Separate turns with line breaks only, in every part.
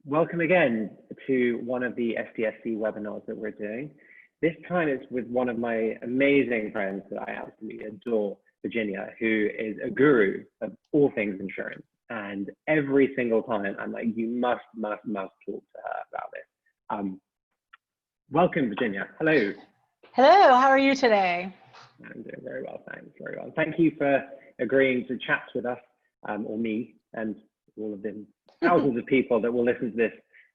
Welcome again to one of the SDFC webinars that we're doing. This time it's with one of my amazing friends that I absolutely adore, Virginia, who is a guru of all things insurance. And every single time I'm like, you must talk to her about this. Welcome, Virginia. Hello.
Hello, how are you today?
I'm doing very well, thanks, very well. Thank you for agreeing to chat with us, or me, and all of the thousands of people that will listen to this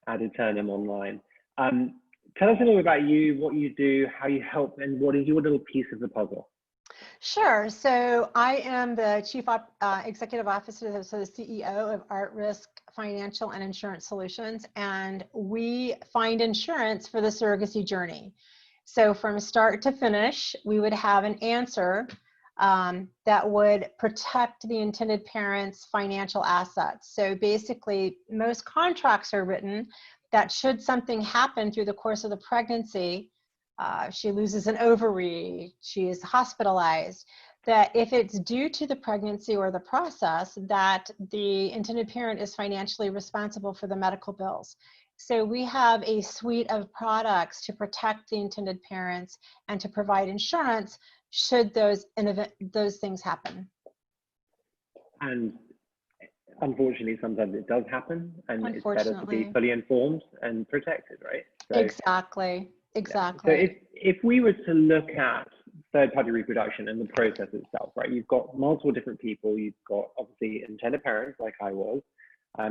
ad eternum online. Tell us a little about you, what you do, how you help, and what is your little piece of the puzzle?
Sure. So I am the Chief Executive Officer, so the CEO of Art Risk Financial and Insurance Solutions, and we find insurance for the surrogacy journey. So from start to finish, we would have an answer that would protect the intended parent's financial assets. So basically, most contracts are written that should something happen through the course of the pregnancy, she loses an ovary, she is hospitalized, that if it's due to the pregnancy or the process, that the intended parent is financially responsible for the medical bills. So we have a suite of products to protect the intended parents and to provide insurance should those things happen.
And unfortunately, sometimes it does happen, and it's better to be fully informed and protected, right? So,
exactly.
Yeah. So if we were to look at third-party reproduction and the process itself, right? You've got multiple different people. You've got obviously intended parents, like I was.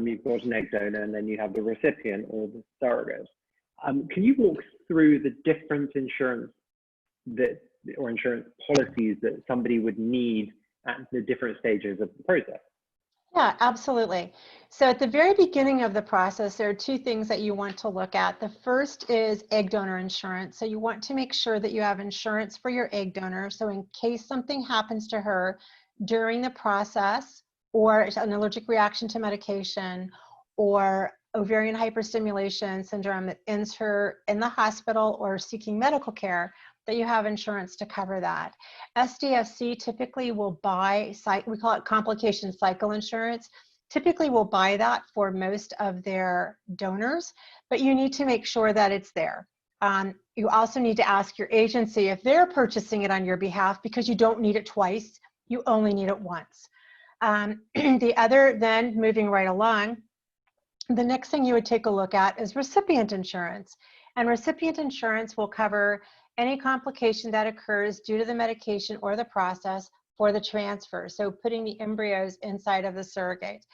You've got an egg donor, and then you have the recipient or the surrogate. Can you walk through the different insurance policies that somebody would need at the different stages of the process?
Yeah, absolutely. So at the very beginning of the process, there are two things that you want to look at. The first is egg donor insurance. So you want to make sure that you have insurance for your egg donor. So in case something happens to her during the process, or an allergic reaction to medication, or ovarian hyperstimulation syndrome that ends her in the hospital or seeking medical care, that you have insurance to cover that. SDFC typically will buy, we call it complication cycle insurance, typically will buy that for most of their donors, but you need to make sure that it's there. You also need to ask your agency if they're purchasing it on your behalf, because you don't need it twice, you only need it once. The other, then moving right along, the next thing you would take a look at is recipient insurance. And recipient insurance will cover any complication that occurs due to the medication or the process for the transfer. So putting the embryos inside of the surrogate.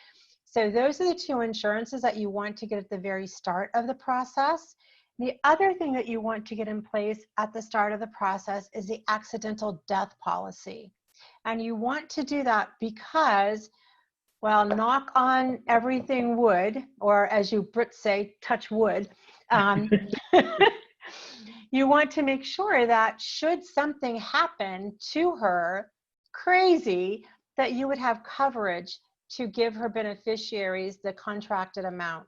So those are the two insurances that you want to get at the very start of the process. The other thing that you want to get in place at the start of the process is the accidental death policy. And you want to do that because, well, knock on everything wood, or as you Brits say, touch wood. You want to make sure that should something happen to her, crazy, that you would have coverage to give her beneficiaries the contracted amount.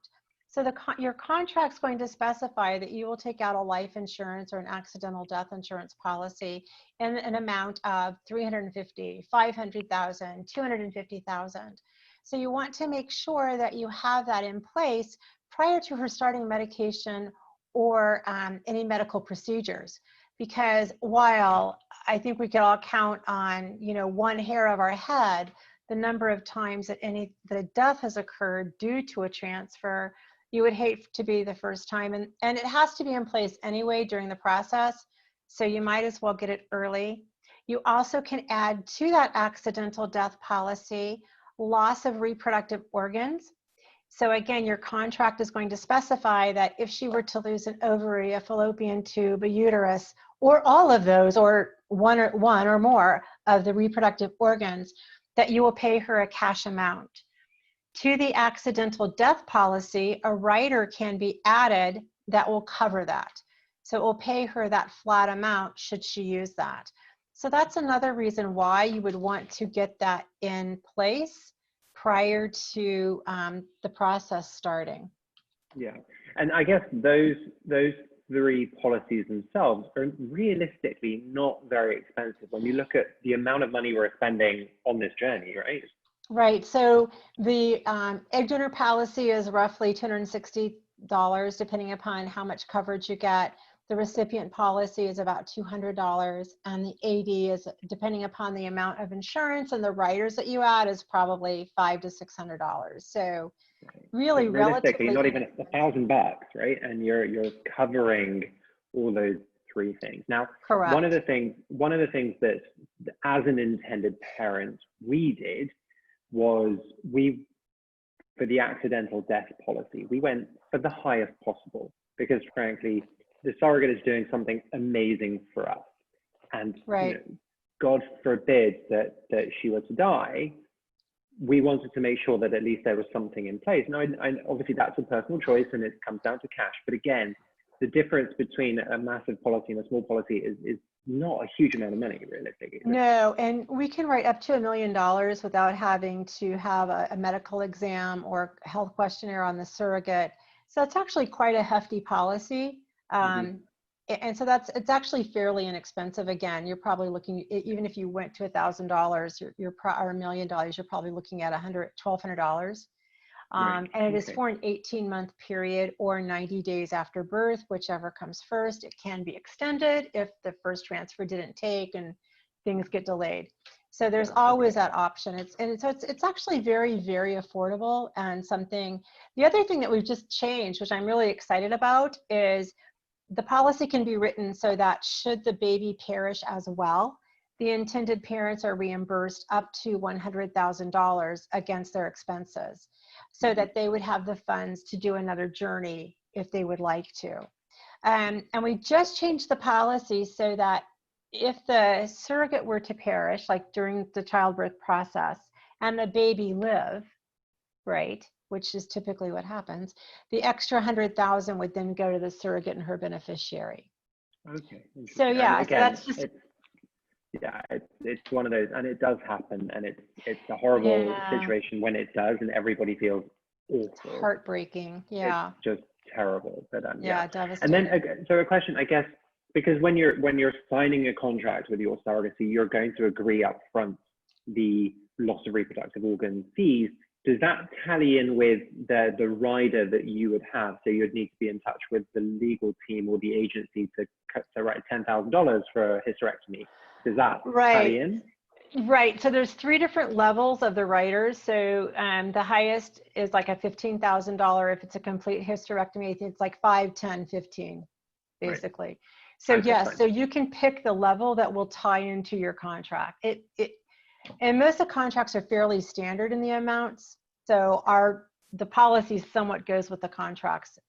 So your contract's going to specify that you will take out a life insurance or an accidental death insurance policy in an amount of $350,000, $500,000, $250,000. So you want to make sure that you have that in place prior to her starting medication or any medical procedures. Because while I think we could all count on, one hair of our head, the number of times that the death has occurred due to a transfer, you would hate to be the first time. And it has to be in place anyway during the process, so you might as well get it early. You also can add to that accidental death policy loss of reproductive organs. So again, your contract is going to specify that if she were to lose an ovary, a fallopian tube, a uterus, or all of those, or one or more of the reproductive organs, that you will pay her a cash amount. To the accidental death policy, a rider can be added that will cover that. So it will pay her that flat amount should she use that. So that's another reason why you would want to get that in place prior to the process starting.
Yeah, and I guess those three policies themselves are realistically not very expensive when you look at the amount of money we're spending on this journey, right?
Right. So the egg donor policy is roughly $260, depending upon how much coverage you get. The recipient policy is about $200, and the AD is, depending upon the amount of insurance and the riders that you add, is probably $500 to $600. So really,
But realistically,
relatively
not even
inexpensive.
$1,000, right? And you're covering all those three things. Now, one of
Correct.
the things that, as an intended parent, we did was for the accidental death policy, we went for the highest possible because, frankly, the surrogate is doing something amazing for us, and
Right.
God forbid that she were to die. We wanted to make sure that at least there was something in place. Now, obviously that's a personal choice and it comes down to cash. But again, the difference between a massive policy and a small policy is not a huge amount of money, realistically.
No, and we can write up to $1 million without having to have a medical exam or health questionnaire on the surrogate. So it's actually quite a hefty policy. And so it's actually fairly inexpensive. Again, you're probably looking, even if you went to $1,000, or $1 million, you're probably looking at $1,200.
Right.
And it is
Okay.
for an 18-month period or 90 days after birth, whichever comes first. It can be extended if the first transfer didn't take and things get delayed. So there's always that option. It's actually very, very affordable, and something. The other thing that we've just changed, which I'm really excited about, is the policy can be written so that should the baby perish as well, the intended parents are reimbursed up to $100,000 against their expenses, so that they would have the funds to do another journey if they would like to. And we just changed the policy so that if the surrogate were to perish, like during the childbirth process, and the baby live, right, which is typically what happens, the extra 100,000 would then go to the surrogate and her beneficiary.
Okay.
So
And
yeah, so
again,
that's just,
it's one of those, and it does happen, and it's a horrible
yeah,
situation when it does, and everybody feels
it's
awful.
heartbreaking.
It's
Yeah,
just terrible. But yeah.
yeah,
And then
devastating.
so a question, I guess, because when you're signing a contract with your surrogacy, you're going to agree up front the loss of reproductive organ fees. Does that tally in with the rider that you would have? So you'd need to be in touch with the legal team or the agency to write $10,000 for a hysterectomy. Does that tally
Right.
in?
Right. So there's 3 different levels of the riders. So the highest is like a $15,000. If it's a complete hysterectomy, I think it's like 5, 10, 15,
Right.
basically. So
Okay,
yes,
fine.
so you can pick the level that will tie into your contract. And most of the contracts are fairly standard in the amounts. So the policy somewhat goes with the contracts.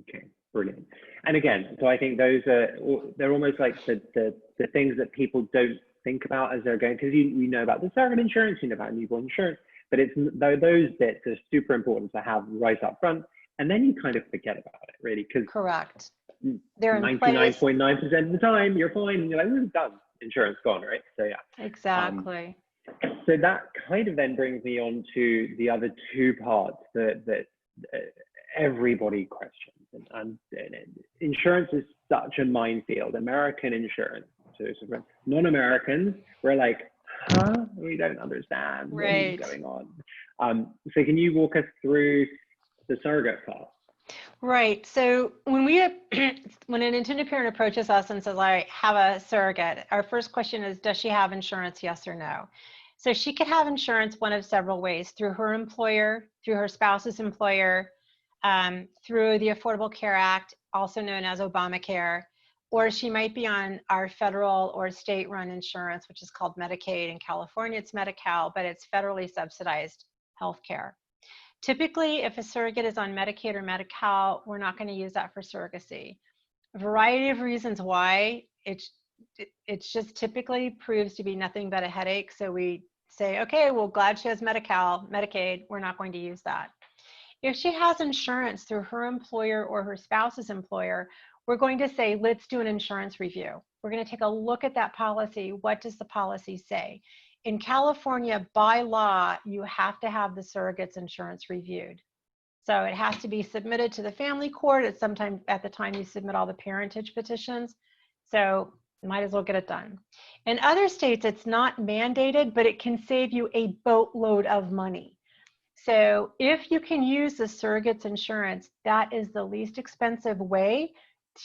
Okay, brilliant. And again, so I think they're almost like the things that people don't think about as they're going, because you know about the surrogate insurance, you know about newborn insurance, but it's those bits are super important to have right up front, and then you kind of forget about it really, because
Correct. They're in place.
99.9% of the time you're fine, and you're like, we're done, insurance gone, right? So yeah.
Exactly.
So that kind of then brings me on to the other two parts that everybody questions. And insurance is such a minefield. American insurance. So non-Americans, we're like, huh? We don't understand what is
Right.
going on. So can you walk us through the surrogate part?
Right. So when when an intended parent approaches us and says, I have a surrogate, our first question is, does she have insurance? Yes or no? So she could have insurance one of several ways: through her employer, through her spouse's employer, through the Affordable Care Act, also known as Obamacare, or she might be on our federal or state-run insurance, which is called Medicaid. In California, it's Medi-Cal, but it's federally subsidized healthcare. Typically, if a surrogate is on Medicaid or Medi-Cal, we're not going to use that for surrogacy. A variety of reasons why. It's just typically proves to be nothing but a headache. So we say, okay, well, glad she has Medi-Cal, Medicaid, we're not going to use that. If she has insurance through her employer or her spouse's employer, we're going to say, let's do an insurance review. We're going to take a look at that policy. What does the policy say? In California, by law, you have to have the surrogate's insurance reviewed. So it has to be submitted to the family court at some time at the time you submit all the parentage petitions. So Might as well get it done. In other states, it's not mandated, but it can save you a boatload of money. So if you can use the surrogate's insurance, that is the least expensive way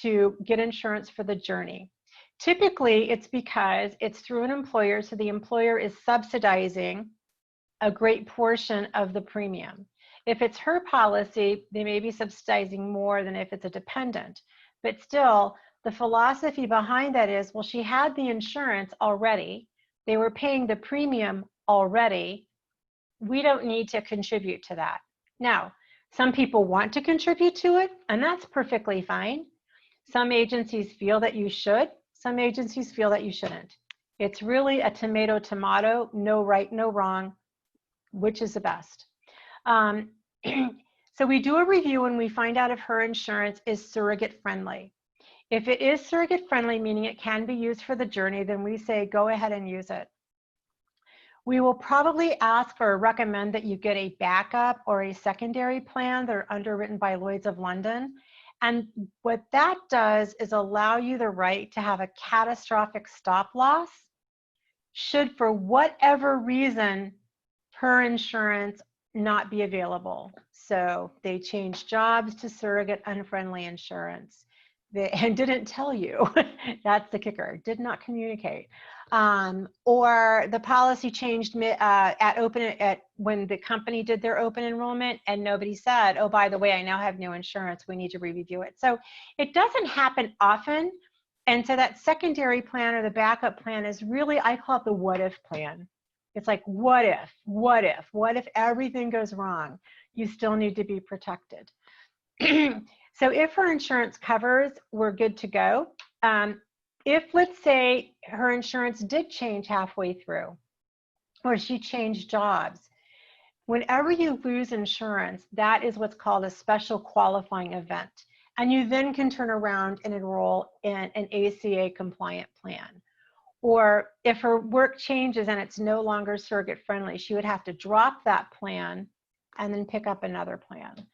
to get insurance for the journey. Typically, it's because it's through an employer, so the employer is subsidizing a great portion of the premium. If it's her policy, they may be subsidizing more than if it's a dependent. But still, the philosophy behind that is, well, she had the insurance already. They were paying the premium already. We don't need to contribute to that. Now, some people want to contribute to it, and that's perfectly fine. Some agencies feel that you should. Some agencies feel that you shouldn't. It's really a tomato, tomato, no right, no wrong, which is the best. So we do a review and we find out if her insurance is surrogate friendly. If it is surrogate friendly, meaning it can be used for the journey, then we say go ahead and use it. We will probably ask or recommend that you get a backup or a secondary plan that are underwritten by Lloyd's of London. And what that does is allow you the right to have a catastrophic stop loss should, for whatever reason, her insurance not be available. So they changed jobs to surrogate unfriendly insurance. And didn't tell you. That's the kicker. Did not communicate. Or the policy changed when the company did their open enrollment and nobody said, oh, by the way, I now have new insurance. We need to review it. So it doesn't happen often. And so that secondary plan or the backup plan is really, I call it the what if plan. It's like, what if everything goes wrong? You still need to be protected. So if her insurance covers, we're good to go. If, let's say, her insurance did change halfway through, or she changed jobs, whenever you lose insurance, that is what's called a special qualifying event. And you then can turn around and enroll in an ACA compliant plan. Or if her work changes and it's no longer surrogate friendly, she would have to drop that plan and then pick up another plan.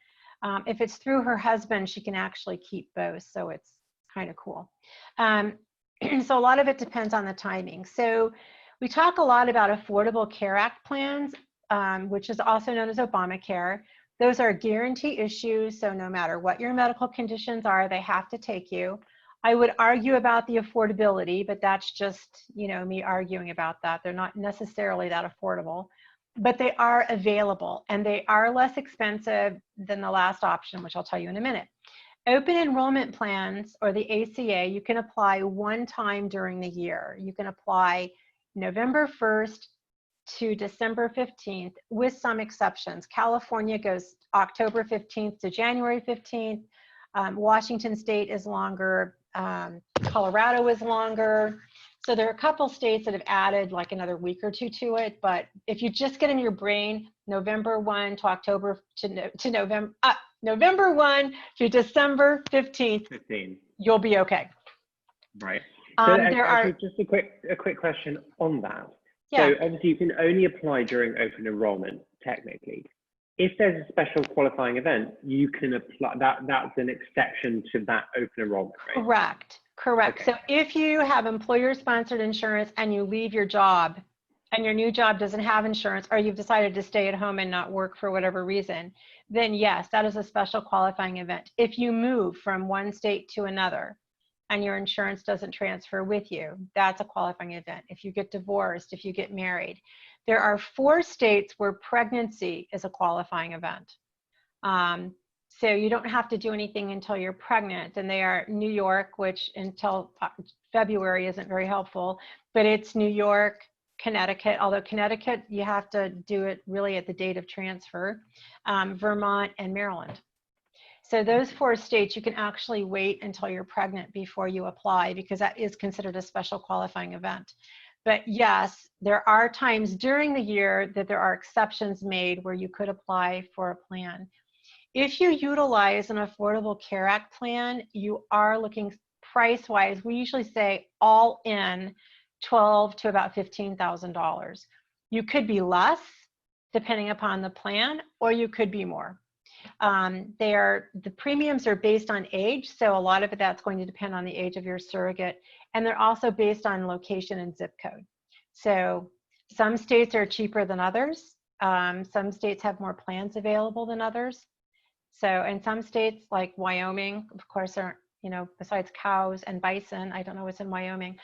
If it's through her husband, she can actually keep both, so it's kind of cool. So a lot of it depends on the timing. So we talk a lot about Affordable Care Act plans, which is also known as Obamacare. Those are guarantee issues, so no matter what your medical conditions are, they have to take you. I would argue about the affordability, but that's just, me arguing about that. They're not necessarily that affordable. But they are available and they are less expensive than the last option, which I'll tell you in a minute. Open enrollment plans, or the ACA, you can apply one time during the year. You can apply November 1st to December 15th with some exceptions. California goes October 15th to January 15th. Washington State is longer. Colorado is longer. So there are a couple states that have added like another week or two to it, but if you just get in your brain, November 1 to October to November 1 to December 15th, you'll be okay.
Right. So there are just a quick question on that. Yeah. So obviously you can only apply during open enrollment, technically. If there's a special qualifying event, you can apply that's an exception to that open enrollment, right?
Correct. Okay. So if you have employer-sponsored insurance and you leave your job and your new job doesn't have insurance, or you've decided to stay at home and not work for whatever reason, then yes, that is a special qualifying event. If you move from one state to another and your insurance doesn't transfer with you, that's a qualifying event. If you get divorced, if you get married. There are 4 states where pregnancy is a qualifying event. So you don't have to do anything until you're pregnant, and they are New York, which until February isn't very helpful, but it's New York, Connecticut, although Connecticut, you have to do it really at the date of transfer, Vermont, and Maryland. So those 4 states, you can actually wait until you're pregnant before you apply, because that is considered a special qualifying event. But yes, there are times during the year that there are exceptions made where you could apply for a plan. If you utilize an Affordable Care Act plan, you are looking price-wise, we usually say all in $12,000 to about $15,000. You could be less depending upon the plan, or you could be more. The premiums are based on age, so a lot of that's going to depend on the age of your surrogate, and they're also based on location and zip code. So some states are cheaper than others. Some states have more plans available than others. So in some states like Wyoming, of course, aren't, besides cows and bison, I don't know what's in Wyoming,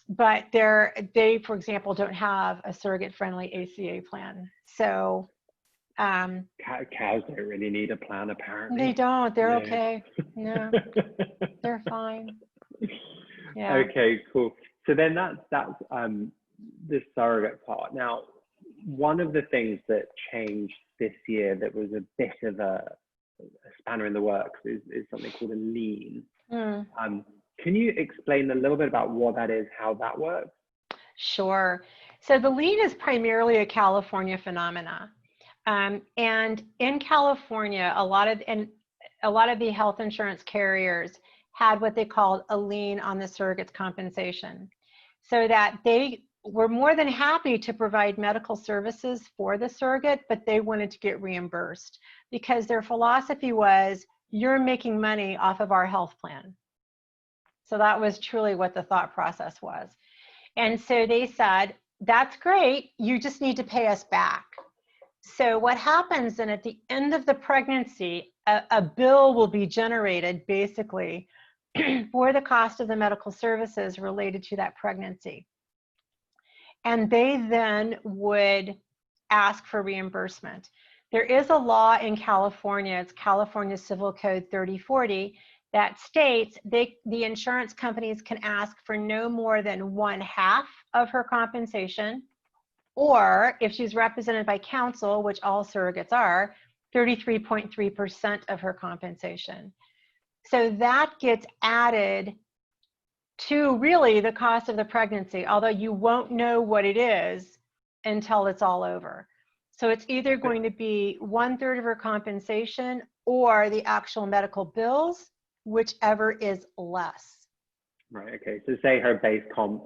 but they, for example, don't have a surrogate-friendly ACA plan. So
cows don't really need a plan, apparently.
they don't. They're okay. No, they're fine. Yeah.
Okay, cool. So then that's the surrogate part. Now, one of the things that changed this year that was a bit of a spanner in the works is something called a lien. Can you explain a little bit about what that is, how that works?
Sure. So the lien is primarily a California phenomena. And in California, a lot of the health insurance carriers had what they called a lien on the surrogate's compensation, so that they were more than happy to provide medical services for the surrogate, but they wanted to get reimbursed because their philosophy was, you're making money off of our health plan. So that was truly what the thought process was. And so they said, that's great, you just need to pay us back. So what happens then at the end of the pregnancy, a bill will be generated basically for the cost of the medical services related to that pregnancy. And they then would ask for reimbursement. There is a law in California, it's California Civil Code 3040, that states the insurance companies can ask for no more than 1/2 of her compensation, or if she's represented by counsel, which all surrogates are, 33.3% of her compensation. So that gets added to really the cost of the pregnancy, although you won't know what it is until it's all over. So it's either going to be 1/3 of her compensation or the actual medical bills, whichever is less.
Right, okay. So say her base comp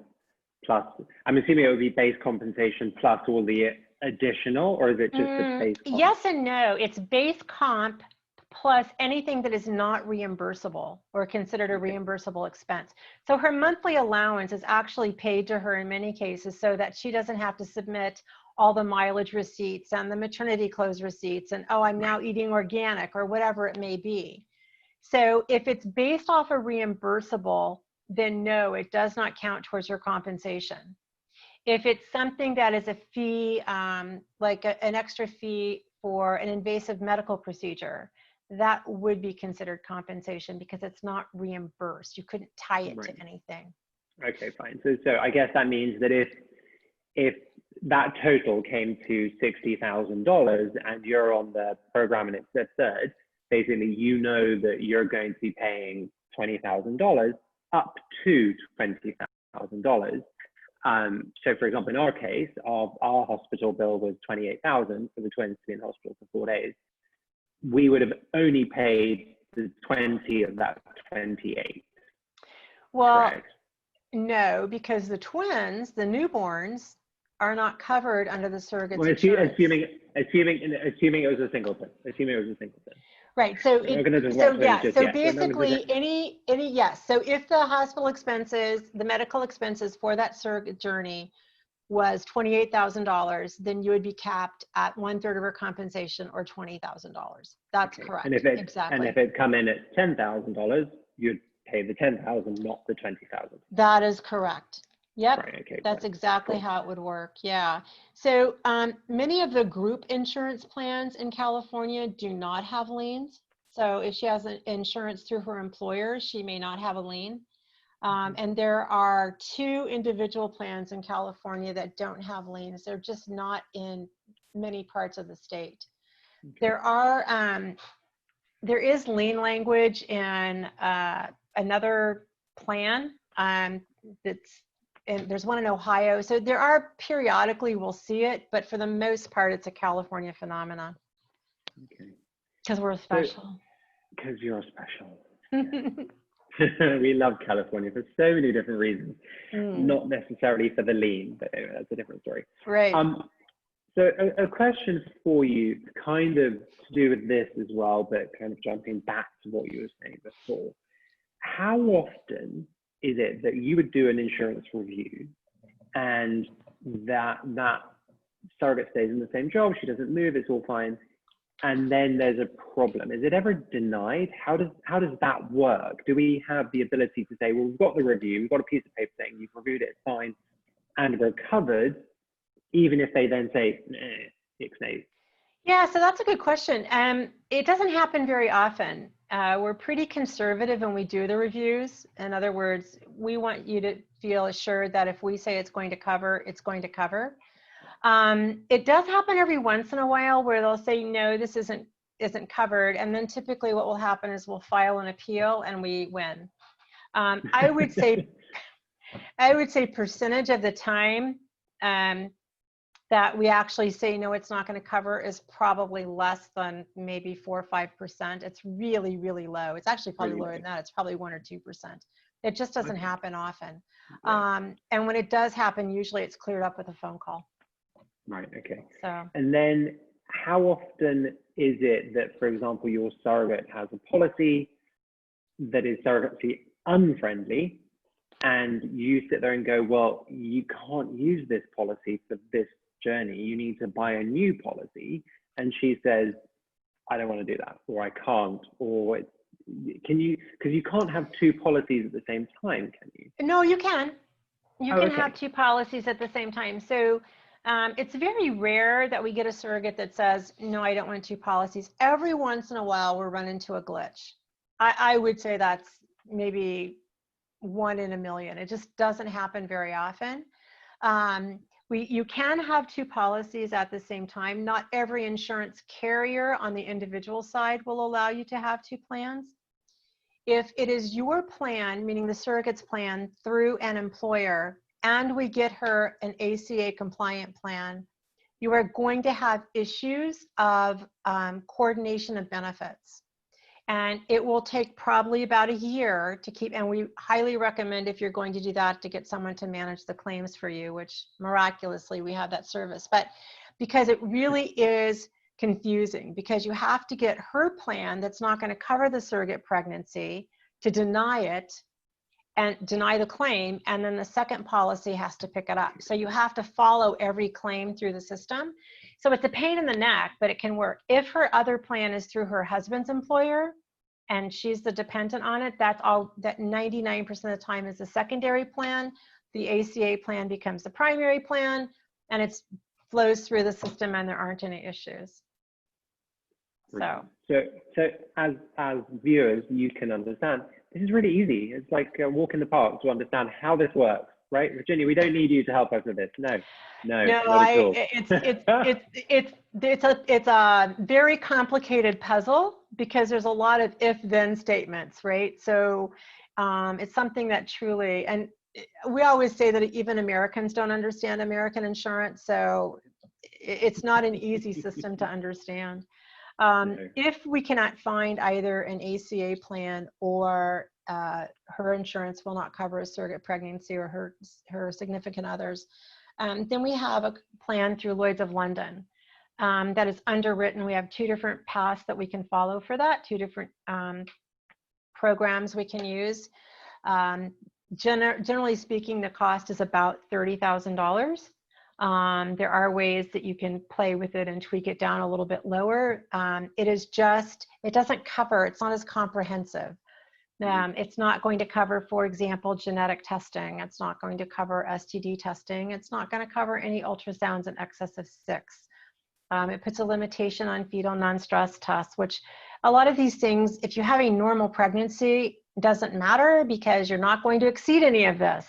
plus, I'm assuming it would be base compensation plus all the additional, or is it just the base comp?
Yes and no. It's base comp plus anything that is not reimbursable or considered a reimbursable expense. So her monthly allowance is actually paid to her in many cases so that she doesn't have to submit all the mileage receipts and the maternity clothes receipts and, oh, I'm now eating organic or whatever it may be. So if it's based off a reimbursable, then no, it does not count towards her compensation. If it's something that is a fee, like an extra fee for an invasive medical procedure, that would be considered compensation because it's not reimbursed. You couldn't tie it to anything. Okay,
fine. So I guess that means that if that total came to $60,000 and you're on the program and it's the third, basically you know that you're going to be paying $20,000 up to $20,000. So for example, in our case, our hospital bill was $28,000 for the twins to be in hospital for 4 days. We would have only paid the 20 of that 28.
Well,
correct?
No, because the twins, the newborns, are not covered under the surrogate's
well,
insurance.
assuming it was a singleton.
Right. So basically yes. So if the hospital expenses, the medical expenses for that surrogate journey was $28,000, then you would be capped at 1/3 of her compensation or $20,000. That's correct.
And if it come in at $10,000, you'd pay the $10,000, not the $20,000.
That is correct. Yep,
right, okay,
that's exactly how it would work. Yeah. So many of the group insurance plans in California do not have liens. So if she has an insurance through her employer, she may not have a lien. And there are 2 individual plans in California that don't have liens. They're just not in many parts of the state. Okay. There is lien language in another plan and there's one in Ohio. So there are periodically we'll see it, but for the most part, it's a California phenomena. Okay. Because we're special.
Because you're special. Yeah. We love California for so many different reasons. Not necessarily for the lien, but anyway, that's a different story.
Right.
So a question for you, kind of to do with this as well, but kind of jumping back to what you were saying before. How often is it that you would do an insurance review and that surrogate stays in the same job, she doesn't move, it's all fine, and then there's a problem? Is it ever denied? How does that work? Do we have the ability to say, well, we've got the review, we've got a piece of paper saying you've reviewed it, it's fine, and we're covered, even if they then say, ixnay?
Yeah, so that's a good question. It doesn't happen very often. We're pretty conservative when we do the reviews. In other words, we want you to feel assured that if we say it's going to cover, it's going to cover. It does happen every once in a while where they'll say, no, this isn't covered. And then typically what will happen is we'll file an appeal and we win. I would say percentage of the time that we actually say, no, it's not going to cover is probably less than maybe 4 or 5%. It's really, really low. It's actually probably lower than that. It's probably 1 or 2%. It just doesn't happen often. And when it does happen, usually it's cleared up with a phone call.
Right, okay.
So.
And then how often is it that, for example, your surrogate has a policy that is surrogacy unfriendly, and you sit there and go, well, you can't use this policy for this journey, you need to buy a new policy, and she says, I don't want to do that, or I can't, or can you, because you can't have 2 policies at the same time, can you?
No, you can. You can
okay.
have 2 policies at the same time. So it's very rare that we get a surrogate that says, no, I don't want 2 policies. Every once in a while, we'll run into a glitch. I would say that's maybe 1 in a million. It just doesn't happen very often. You can have 2 policies at the same time. Not every insurance carrier on the individual side will allow you to have 2 plans. If it is your plan, meaning the surrogate's plan through an employer, and we get her an ACA compliant plan, you are going to have issues of coordination of benefits. And it will take probably about a year to keep, and we highly recommend, if you're going to do that, to get someone to manage the claims for you, which miraculously we have that service. But because it really is confusing, because you have to get her plan that's not going to cover the surrogate pregnancy to deny it and deny the claim, and then the second policy has to pick it up. So you have to follow every claim through the system. So it's a pain in the neck, but it can work. If her other plan is through her husband's employer and she's the dependent on it, that's all, that 99% of the time is the secondary plan. The ACA plan becomes the primary plan, and it flows through the system and there aren't any issues. So as viewers, you can understand, this is really easy. It's like a walk in the park to understand how this works, right? Virginia, we don't need you to help us with this. No, not at all. It's a very complicated puzzle because there's a lot of if-then statements, right? So it's something that truly, and we always say that even Americans don't understand American insurance, so it's not an easy system to understand. If we cannot find either an ACA plan or her insurance will not cover a surrogate pregnancy or her significant others, then we have a plan through Lloyd's of London that is underwritten. We have 2 different paths that we can follow for that, 2 different programs we can use. Generally speaking, the cost is about $30,000. There are ways that you can play with it and tweak it down a little bit lower. It doesn't cover, it's not as comprehensive. It's not going to cover, for example, genetic testing. It's not going to cover STD testing. It's not going to cover any ultrasounds in excess of 6. It puts a limitation on fetal non-stress tests, which a lot of these things, if you have a normal pregnancy, doesn't matter because you're not going to exceed any of this.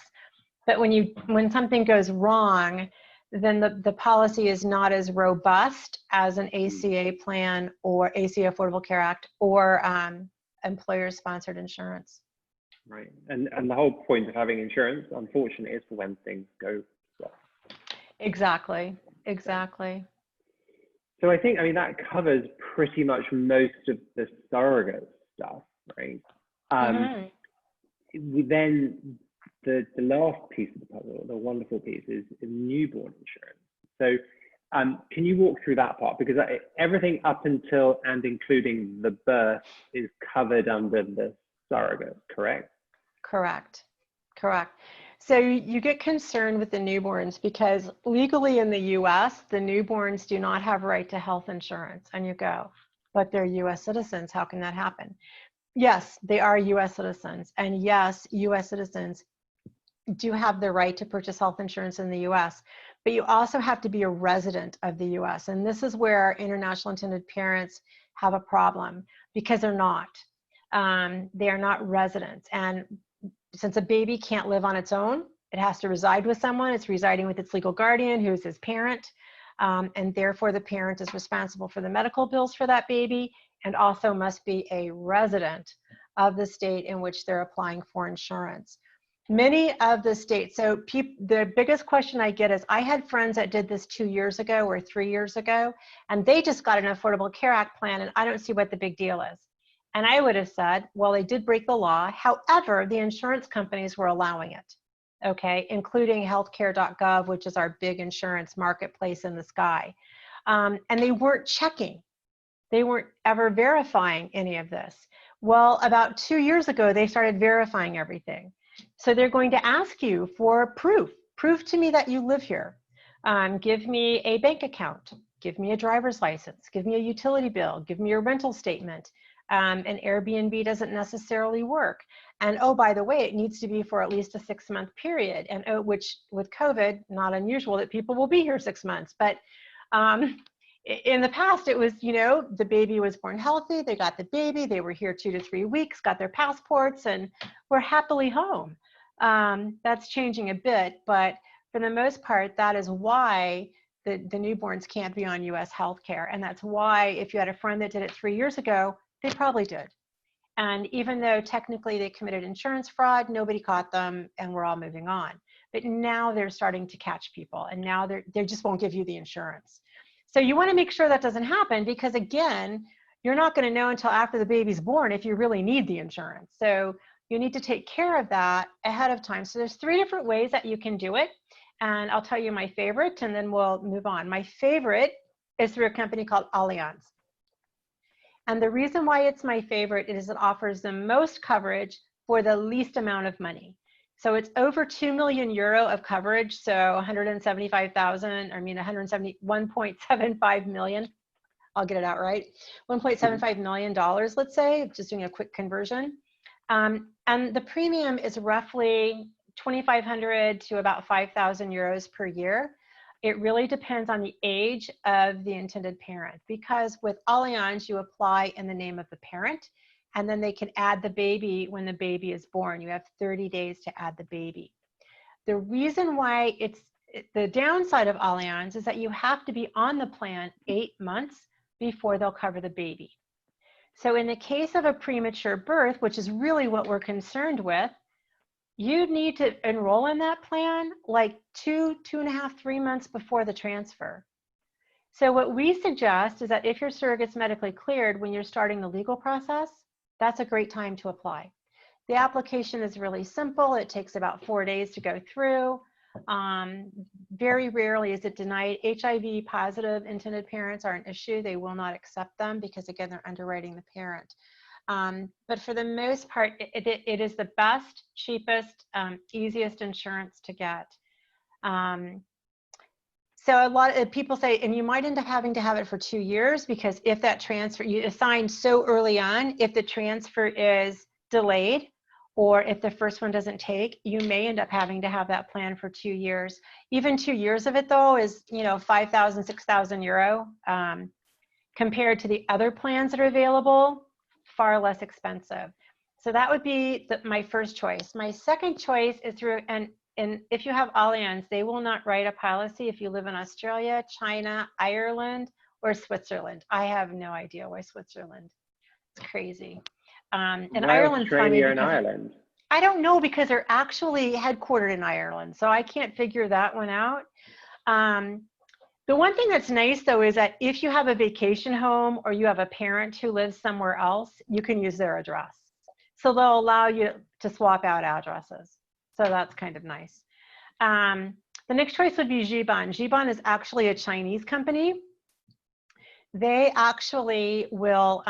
But when something goes wrong, then the policy is not as robust as an ACA plan or ACA Affordable Care Act or employer-sponsored insurance.
Right, and the whole point of having insurance, unfortunately, is for when things go wrong. Exactly. So I think, that covers pretty much most of the surrogate stuff, right? Then the last piece of the puzzle, the wonderful piece, is newborn insurance. So Can you walk through that part? Because everything up until and including the birth is covered under the surrogate, correct?
Correct. Correct. So you get concerned with the newborns because legally in the US, the newborns do not have right to health insurance. And you go, but they're US citizens. How can that happen? Yes, they are US citizens. And yes, US citizens do have the right to purchase health insurance in the US, but you also have to be a resident of the US. And this is where international intended parents have a problem because they're not. They are not residents. And since a baby can't live on its own, it has to reside with someone. It's residing with its legal guardian, who's its parent. And therefore the parent is responsible for the medical bills for that baby and also must be a resident of the state in which they're applying for insurance. Many of the states, so the biggest question I get is, I had friends that did this 2 years ago or 3 years ago, and they just got an Affordable Care Act plan, and I don't see what the big deal is. And I would have said, well, they did break the law. However, the insurance companies were allowing it, okay, including healthcare.gov, which is our big insurance marketplace in the sky. And they weren't checking. They weren't ever verifying any of this. Well, about 2 years ago, they started verifying everything. So they're going to ask you for proof. Prove to me that you live here. Give me a bank account. Give me a driver's license. Give me a utility bill. Give me your rental statement. And Airbnb doesn't necessarily work. And oh, by the way, it needs to be for at least a 6-month period. And oh, which with COVID, not unusual that people will be here 6 months. But in the past, it was, you know, the baby was born healthy. They got the baby. They were here 2 to 3 weeks, got their passports, and were happily home. That's changing a bit. But for the most part, that is why the newborns can't be on U.S. healthcare. And that's why if you had a friend that did it 3 years ago, they probably did. And even though technically they committed insurance fraud, nobody caught them and we're all moving on. But now they're starting to catch people, and now they just won't give you the insurance. So you want to make sure that doesn't happen, because again, you're not going to know until after the baby's born if you really need the insurance. So you need to take care of that ahead of time. So there's 3 different ways that you can do it. And I'll tell you my favorite, and then we'll move on. My favorite is through a company called Allianz. And the reason why it's my favorite is it offers the most coverage for the least amount of money. So it's over 2 million euro of coverage. So 1.75 million. I'll get it out right. $1.75 million, let's say, just doing a quick conversion. And the premium is roughly 2,500 to about 5,000 euros per year. It really depends on the age of the intended parent, because with Allianz, you apply in the name of the parent, and then they can add the baby when the baby is born. You have 30 days to add the baby. The reason why the downside of Allianz is that you have to be on the plan 8 months before they'll cover the baby. So in the case of a premature birth, which is really what we're concerned with, you need to enroll in that plan like 2.5, 3 months before the transfer. So what we suggest is that if your surrogate's medically cleared when you're starting the legal process, that's a great time to apply. The application is really simple. It takes about 4 days to go through. Very rarely is it denied. HIV positive intended parents are an issue. They will not accept them because, again, they're underwriting the parent. But for the most part, it is the best, cheapest, easiest insurance to get. So a lot of people say, and you might end up having to have it for 2 years, because if that transfer, you assign so early on, if the transfer is delayed, or if the first one doesn't take, you may end up having to have that plan for 2 years. Even 2 years of it, though, is 5,000, 6,000 euro. Compared to the other plans that are available, far less expensive. So that would be my first choice. My second choice is through, and if you have Allianz, they will not write a policy if you live in Australia, China, Ireland, or Switzerland. I have no idea why Switzerland. It's crazy. And Ireland's funny
because Ireland?
I don't know, because they're actually headquartered in Ireland, so I can't figure that one out. The one thing that's nice, though, is that if you have a vacation home or you have a parent who lives somewhere else, you can use their address. So they'll allow you to swap out addresses. So that's kind of nice. The next choice would be Zhibon. Zhibon is actually a Chinese company. They actually will,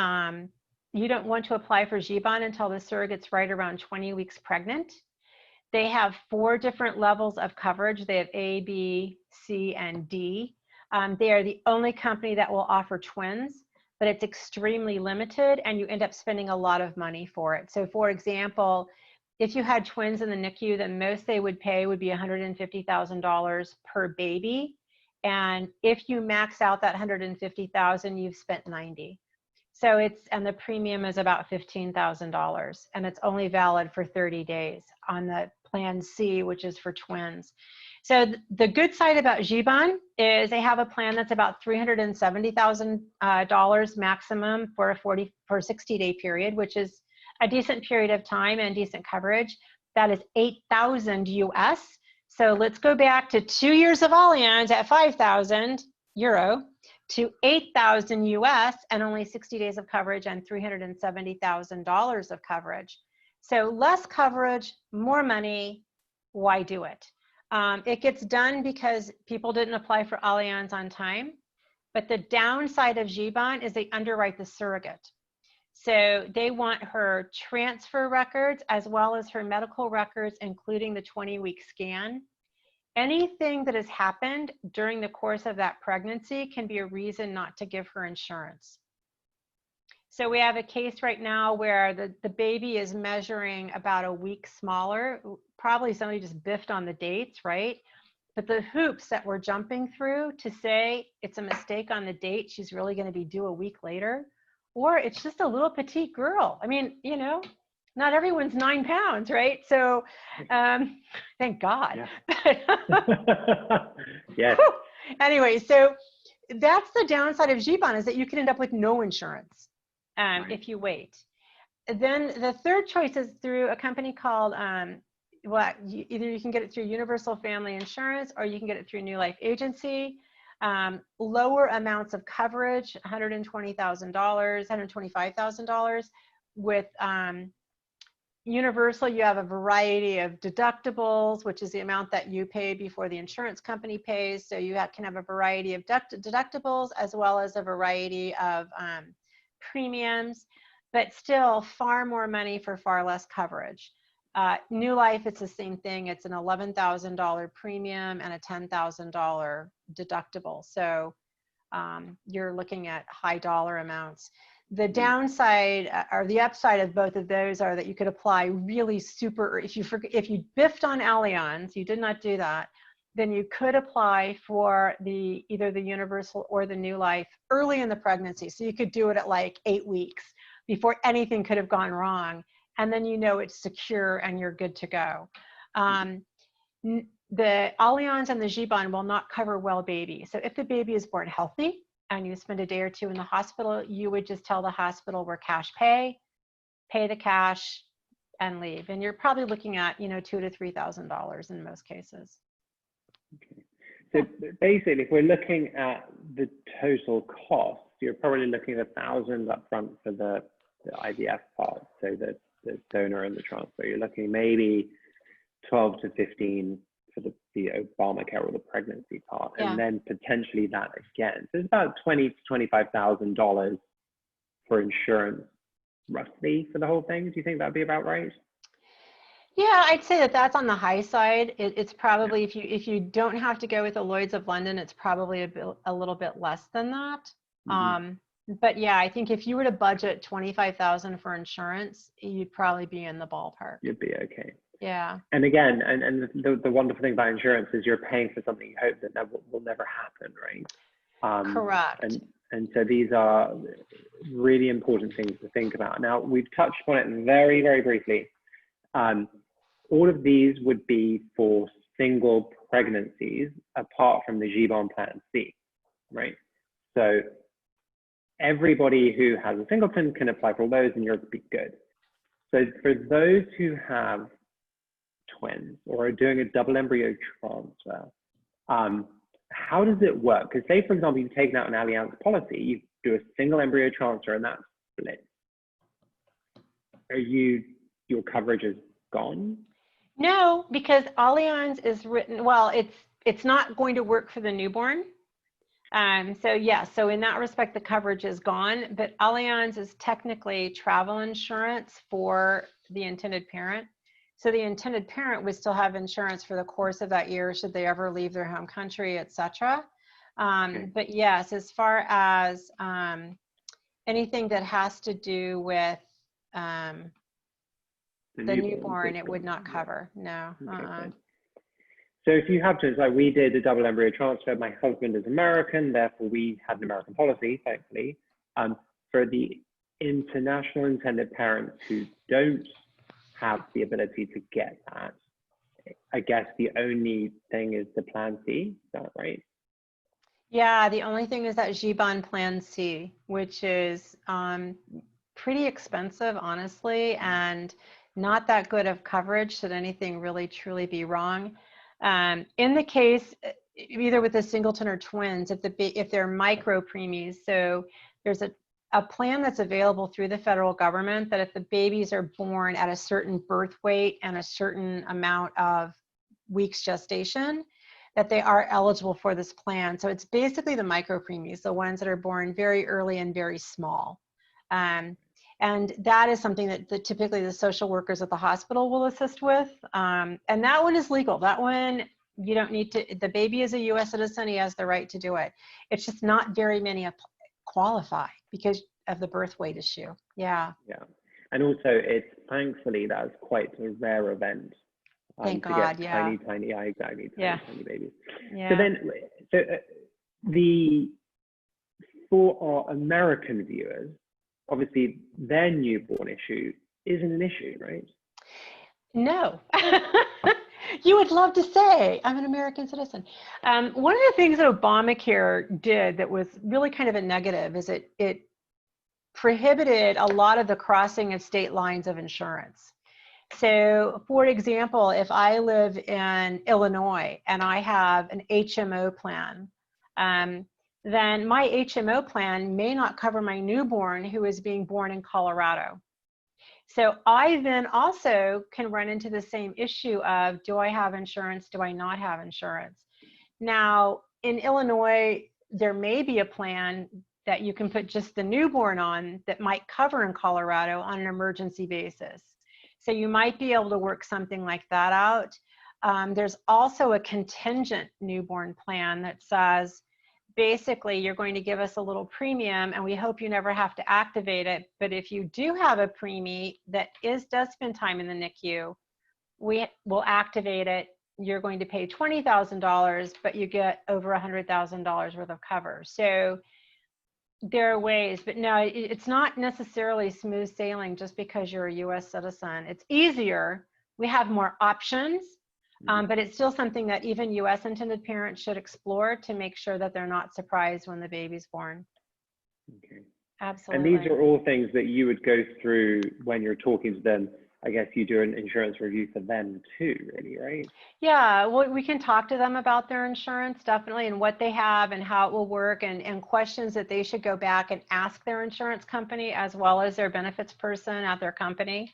you don't want to apply for Zhibon until the surrogate's right around 20 weeks pregnant. They have 4 different levels of coverage. They have A, B, C, and D. They are the only company that will offer twins, but it's extremely limited and you end up spending a lot of money for it. So for example, if you had twins in the NICU, the most they would pay would be $150,000 per baby. And if you max out that $150,000, you've spent 90. So and the premium is about $15,000 and it's only valid for 30 days on the plan C, which is for twins. So the good side about Zhibon is they have a plan that's about $370,000 maximum for a 60-day period, which is a decent period of time and decent coverage. That is 8,000 US. So let's go back to 2 years of Allianz at 5,000 euro to 8,000 US and only 60 days of coverage and $370,000 of coverage. So less coverage, more money, why do it? It gets done because people didn't apply for Allianz on time, but the downside of Zhibon is they underwrite the surrogate. So they want her transfer records as well as her medical records, including the 20-week scan. Anything that has happened during the course of that pregnancy can be a reason not to give her insurance. So we have a case right now where the baby is measuring about a week smaller. Probably somebody just biffed on the dates, right? But the hoops that we're jumping through to say it's a mistake on the date, she's really going to be due a week later, or it's just a little petite girl. I mean, you know, not everyone's 9 pounds, right? So thank God.
Yeah. Yes.
Anyway, so that's the downside of Zhibon, is that you can end up with no insurance
Right.
if you wait. Then the third choice is through a company called, either you can get it through Universal Family Insurance or you can get it through New Life Agency. Lower amounts of coverage, $120,000, $125,000. With Universal, you have a variety of deductibles, which is the amount that you pay before the insurance company pays. So you can have a variety of deductibles as well as a variety of premiums, but still far more money for far less coverage. New Life, it's the same thing. It's an $11,000 premium and a $10,000 deductible. So you're looking at high dollar amounts. The downside or the upside of both of those are that you could apply really super, if you biffed on Allianz, you did not do that, then you could apply for either the Universal or the New Life early in the pregnancy. So you could do it at like 8 weeks before anything could have gone wrong. And then you know it's secure and you're good to go. The Allianz and the Zhibon will not cover well baby. So if the baby is born healthy and you spend a day or two in the hospital, you would just tell the hospital we're cash pay the cash and leave. And you're probably looking at, $2,000 to $3,000 in most cases.
Okay. So basically, if we're looking at the total cost, you're probably looking at $1,000 up front for the IVF part, so the donor and the transfer. You're looking maybe 12 to 15 for the Obamacare or the pregnancy part,
Yeah.
and then potentially that again. So it's about $20,000 to $25,000 for insurance, roughly, for the whole thing. Do you think that'd be about right?
Yeah, I'd say that's on the high side. It's probably, if you don't have to go with the Lloyd's of London, it's probably a little bit less than that. But yeah, I think if you were to budget $25,000 for insurance, you'd probably be in the ballpark.
You'd be okay.
Yeah.
And again, and the wonderful thing about insurance is you're paying for something you hope that will never happen, right?
Correct.
And so these are really important things to think about. Now, we've touched on it very, very briefly. All of these would be for single pregnancies, apart from the Zhibon Plan C, right? So everybody who has a singleton can apply for all those and you'll be good. So for those who have twins or are doing a double embryo transfer, how does it work? Because say, for example, you've taken out an Allianz policy, you do a single embryo transfer and that's split. Your coverage is gone?
No, because Allianz is written, well, it's not going to work for the newborn. So yeah, so in that respect, the coverage is gone, but Allianz is technically travel insurance for the intended parent. So the intended parent would still have insurance for the course of that year, should they ever leave their home country, etc.
Okay.
But yes, as far as anything that has to do with the newborn, it would not cover. No.
Okay, so if you have to, like we did a double embryo transfer, my husband is American, therefore we had an American policy, thankfully. For the international intended parents who don't have the ability to get that, I guess the only thing is the Plan C, is that right?
Yeah, the only thing is that GBON Plan C, which is pretty expensive, honestly, and not that good of coverage should anything really truly be wrong. In the case, either with the singleton or twins, if they're micro preemies, so there's a plan that's available through the federal government that if the babies are born at a certain birth weight and a certain amount of weeks gestation, that they are eligible for this plan. So it's basically the micro preemies, the ones that are born very early and very small. And that is something that typically the social workers at the hospital will assist with. And that one is legal. That one, you don't need to, the baby is a US citizen, he has the right to do it. It's just not very many qualify because of the birth weight issue. Yeah.
Yeah. And also it's, thankfully, that's quite a rare event.
Thank
to
God,
get
yeah.
tiny, yeah, exactly, tiny babies.
Yeah.
So then, for our American viewers, obviously their newborn issue isn't an issue, right?
No. You would love to say, I'm an American citizen. One of the things that Obamacare did that was really kind of a negative is it prohibited a lot of the crossing of state lines of insurance. So for example, if I live in Illinois and I have an HMO plan, then my HMO plan may not cover my newborn who is being born in Colorado. So I then also can run into the same issue of, do I have insurance? Do I not have insurance? Now, in Illinois, there may be a plan that you can put just the newborn on that might cover in Colorado on an emergency basis. So you might be able to work something like that out. There's also a contingent newborn plan that says, basically, you're going to give us a little premium and we hope you never have to activate it. But if you do have a preemie that does spend time in the NICU, we will activate it. You're going to pay $20,000, but you get over $100,000 worth of cover. So there are ways, but no, it's not necessarily smooth sailing just because you're a US citizen. It's easier. We have more options. But it's still something that even US intended parents should explore to make sure that they're not surprised when the baby's born.
Okay.
Absolutely.
And these are all things that you would go through when you're talking to them. I guess you do an insurance review for them too, really, right?
Yeah, well, we can talk to them about their insurance, definitely, and what they have and how it will work, and questions that they should go back and ask their insurance company as well as their benefits person at their company.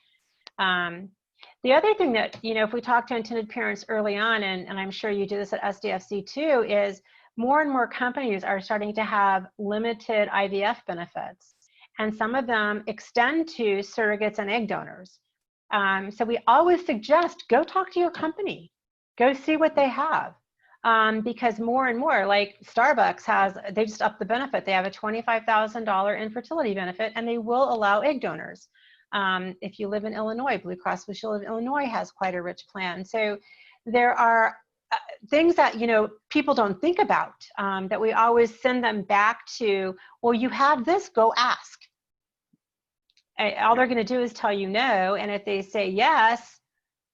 The other thing that, if we talk to intended parents early on, and I'm sure you do this at SDFC too, is more and more companies are starting to have limited IVF benefits. And some of them extend to surrogates and egg donors. So we always suggest, go talk to your company. Go see what they have. Because more and more, like Starbucks they just upped the benefit. They have a $25,000 infertility benefit, and they will allow egg donors. If you live in Illinois, Blue Cross Blue Shield of Illinois has quite a rich plan. So there are things that, people don't think about, that we always send them back to, well, you have this, go ask. All they're going to do is tell you no. And if they say yes,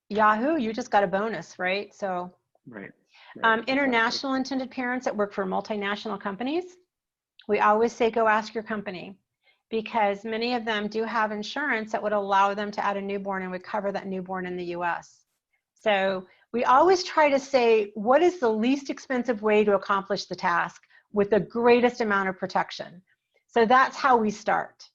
Yahoo, you just got a bonus, right? So
right.
International intended parents that work for multinational companies, we always say, go ask your company. Because many of them do have insurance that would allow them to add a newborn and would cover that newborn in the US. So we always try to say, what is the least expensive way to accomplish the task with the greatest amount of protection? So that's how we start.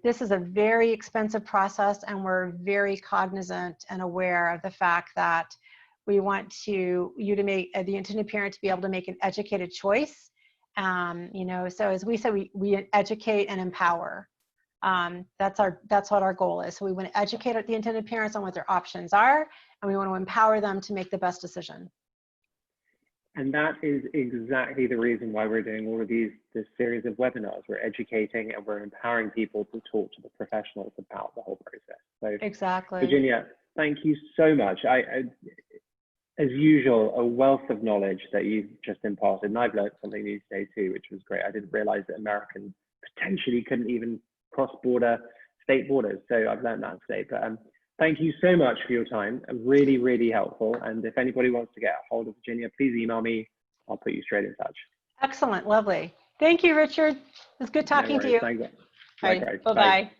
This is a very expensive process, and we're very cognizant and aware of the fact that We want you to make the intended parent to be able to make an educated choice. You know, so as we said, we educate and empower. That's what our goal is. So we want to educate the intended parents on what their options are, and we want to empower them to make the best decision.
And that is exactly the reason why we're doing all of this series of webinars. We're educating and we're empowering people to talk to the professionals about the whole process. So
exactly.
Virginia, thank you so much. As usual, a wealth of knowledge that you've just imparted, and I've learned something new today too, which was great. I didn't realize that Americans potentially couldn't even cross state borders. So I've learned that today. But thank you so much for your time. Really, really helpful. And if anybody wants to get a hold of Virginia, please email me. I'll put you straight in touch.
Excellent. Lovely. Thank you, Richard. It was good talking to you.
Thank you.
All right. Bye-bye.